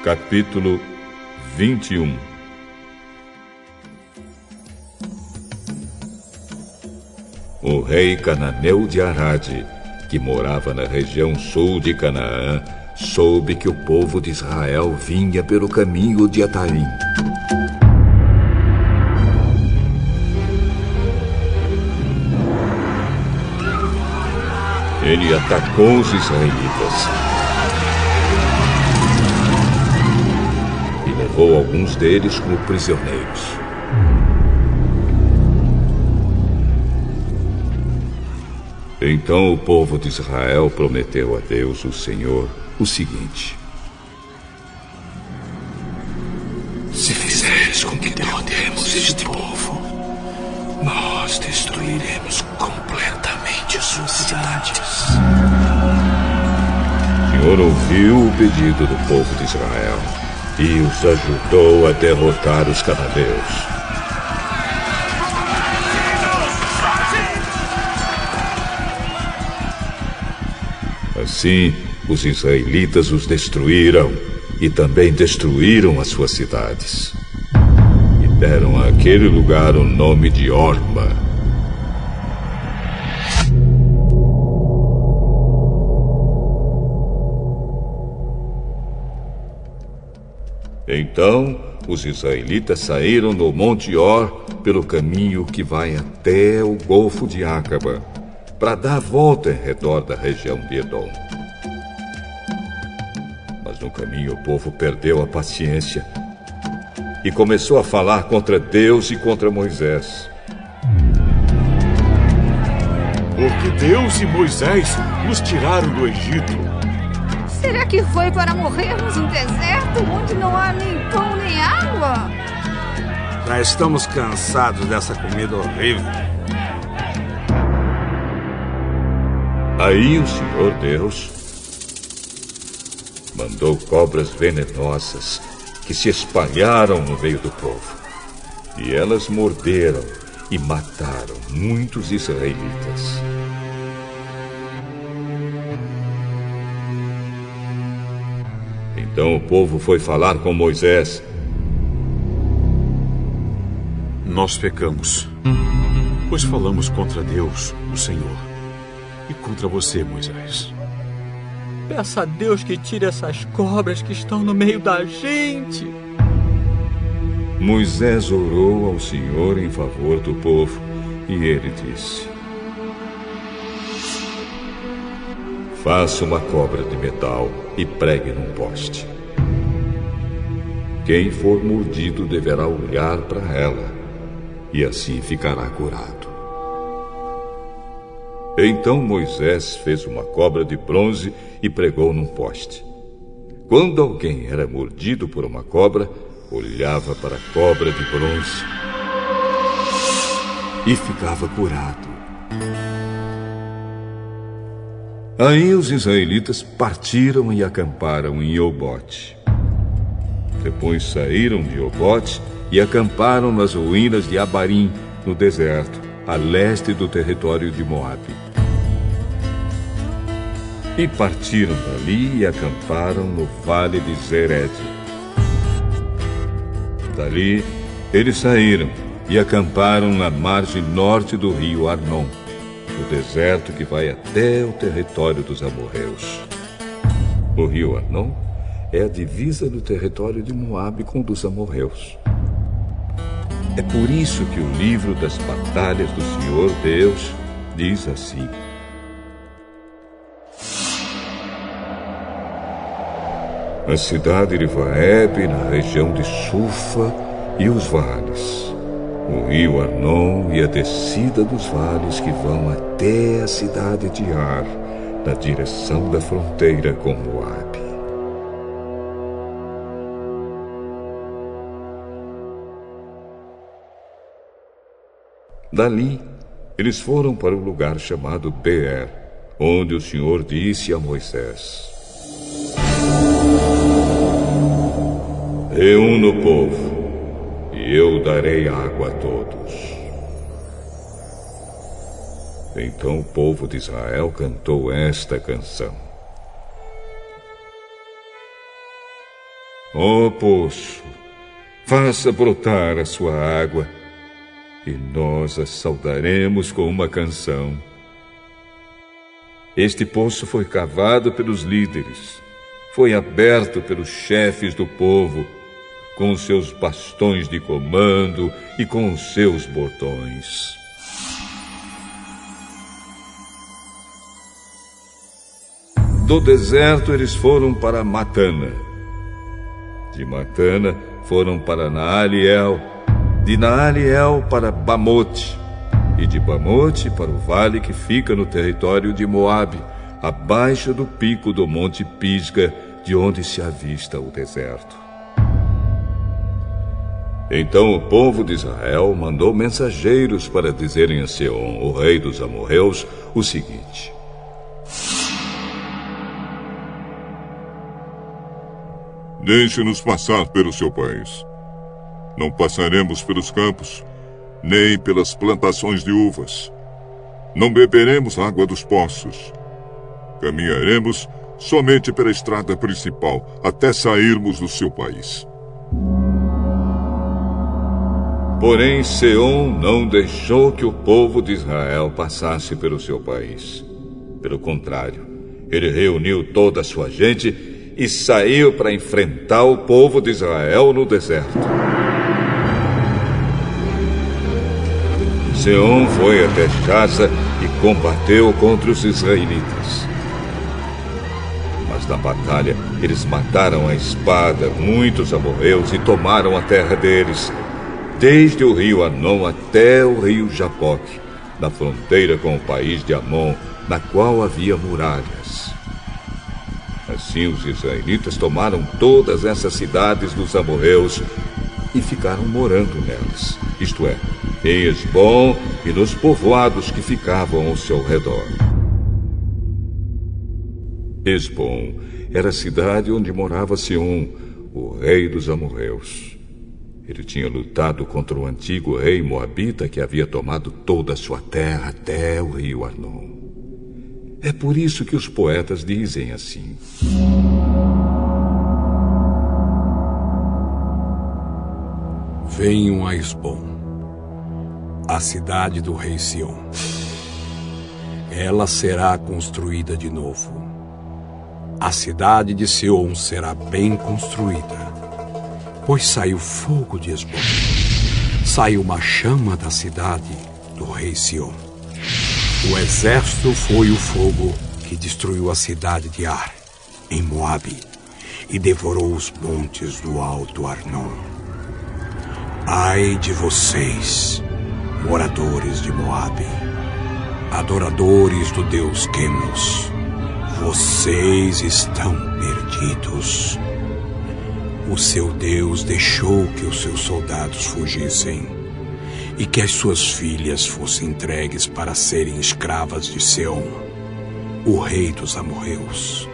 Capítulo 21. O rei cananeu de Arade, que morava na região sul de Canaã, soube que o povo de Israel vinha pelo caminho de Ataim. Ele atacou os israelitas e levou alguns deles como prisioneiros. Então o povo de Israel prometeu a Deus, o Senhor, o seguinte: se fizeres com que derrotemos este povo, nós destruiremos completamente as suas cidades. O Senhor ouviu o pedido do povo de Israel e os ajudou a derrotar os cananeus. Assim, os israelitas os destruíram e também destruíram as suas cidades. E deram àquele lugar o nome de Horma. Então, os israelitas saíram do Monte Or pelo caminho que vai até o Golfo de Acaba, para dar a volta em redor da região de Edom. Mas no caminho o povo perdeu a paciência e começou a falar contra Deus e contra Moisés. Porque Deus e Moisés nos tiraram do Egito. Será que foi para morrermos no deserto, onde não há nem pão nem água? Já estamos cansados dessa comida horrível. Aí o Senhor Deus mandou cobras venenosas que se espalharam no meio do povo. E elas morderam e mataram muitos israelitas. Então o povo foi falar com Moisés. Nós pecamos, pois falamos contra Deus, o Senhor, e contra você, Moisés. Peça a Deus que tire essas cobras que estão no meio da gente. Moisés orou ao Senhor em favor do povo, e ele disse: faça uma cobra de metal e pregue num poste. Quem for mordido deverá olhar para ela, e assim ficará curado. Então Moisés fez uma cobra de bronze e pregou num poste. Quando alguém era mordido por uma cobra, olhava para a cobra de bronze e ficava curado. Aí os israelitas partiram e acamparam em Obote. Depois saíram de Obote e acamparam nas ruínas de Abarim, no deserto, a leste do território de Moabe. E partiram dali e acamparam no vale de Zered. Dali, eles saíram e acamparam na margem norte do rio Arnon, no deserto que vai até o território dos amorreus. O rio Arnon é a divisa do território de Moabe com o dos amorreus. É por isso que o livro das batalhas do Senhor Deus diz assim: a cidade de Vaeb, na região de Sufa, e os vales, o rio Arnon e a descida dos vales que vão até a cidade de Ar, na direção da fronteira com Moabe. Dali, eles foram para o lugar chamado Beer, onde o Senhor disse a Moisés: reúna o povo, e eu darei água a todos. Então o povo de Israel cantou esta canção: Ó poço, faça brotar a sua água, e nós a saudaremos com uma canção. Este poço foi cavado pelos líderes, foi aberto pelos chefes do povo, com os seus bastões de comando e com os seus bordões. Do deserto eles foram para Matana. De Matana foram para Naaliel, de Naaliel para Bamote, e de Bamote para o vale que fica no território de Moabe, abaixo do pico do Monte Pisga, de onde se avista o deserto. Então o povo de Israel mandou mensageiros para dizerem a Seom, o rei dos amorreus, o seguinte: Deixe-nos passar pelo seu país. Não passaremos pelos campos, nem pelas plantações de uvas. Não beberemos água dos poços. Caminharemos somente pela estrada principal, até sairmos do seu país. Porém, Seom não deixou que o povo de Israel passasse pelo seu país. Pelo contrário, ele reuniu toda a sua gente e saiu para enfrentar o povo de Israel no deserto. Seom foi até Jaza e combateu contra os israelitas. Mas na batalha, eles mataram à espada muitos amorreus e tomaram a terra deles, desde o rio Anon até o rio Jaboque, na fronteira com o país de Amon, na qual havia muralhas. Assim os israelitas tomaram todas essas cidades dos amorreus e ficaram morando nelas, isto é, em Hesbom e nos povoados que ficavam ao seu redor. Hesbom era a cidade onde morava Seom, o rei dos amorreus. Ele tinha lutado contra o antigo rei moabita que havia tomado toda a sua terra até o rio Arnon. É por isso que os poetas dizem assim: Venham a Hesbom, a cidade do rei Sião. Ela será construída de novo. A cidade de Seom será bem construída, pois saiu fogo de Hesbom, saiu uma chama da cidade do rei Sião. O exército foi o fogo que destruiu a cidade de Ar, em Moabe, e devorou os montes do alto Arnon. Ai de vocês, moradores de Moabe, adoradores do deus Quemos, vocês estão perdidos. O seu Deus deixou que os seus soldados fugissem e que as suas filhas fossem entregues para serem escravas de Seom, o rei dos amorreus.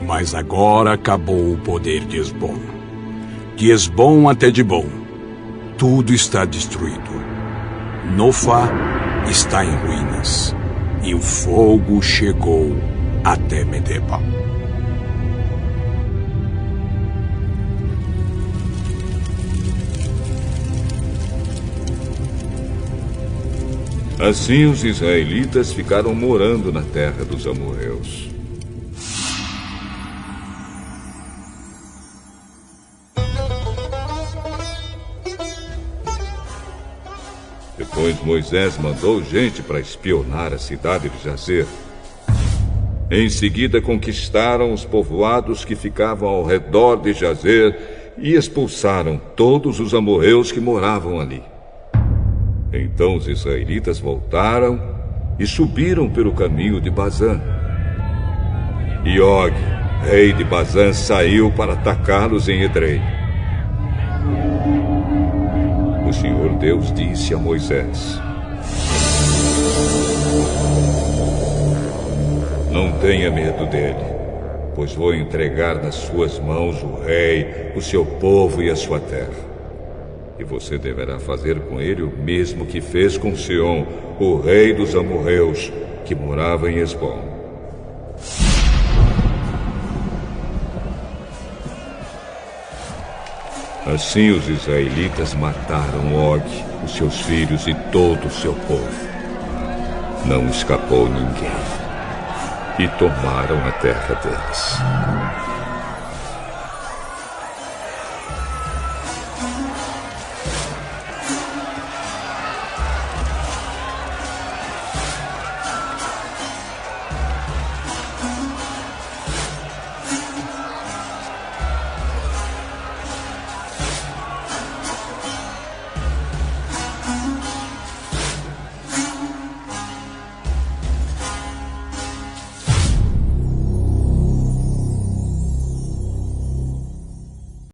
Mas agora acabou o poder de Hesbom. De Hesbom até Dibom, tudo está destruído. Nofá está em ruínas e o fogo chegou até Medeba. Assim os israelitas ficaram morando na terra dos amorreus. Depois Moisés mandou gente para espionar a cidade de Jazer. Em seguida conquistaram os povoados que ficavam ao redor de Jazer e expulsaram todos os amorreus que moravam ali. Então os israelitas voltaram e subiram pelo caminho de Bazã. E Og, rei de Bazã, saiu para atacá-los em Edrei. O Senhor Deus disse a Moisés: Não tenha medo dele, pois vou entregar nas suas mãos o rei, o seu povo e a sua terra. E você deverá fazer com ele o mesmo que fez com Seom, o rei dos amorreus, que morava em Hesbom. Assim os israelitas mataram Og, os seus filhos e todo o seu povo. Não escapou ninguém. E tomaram a terra deles.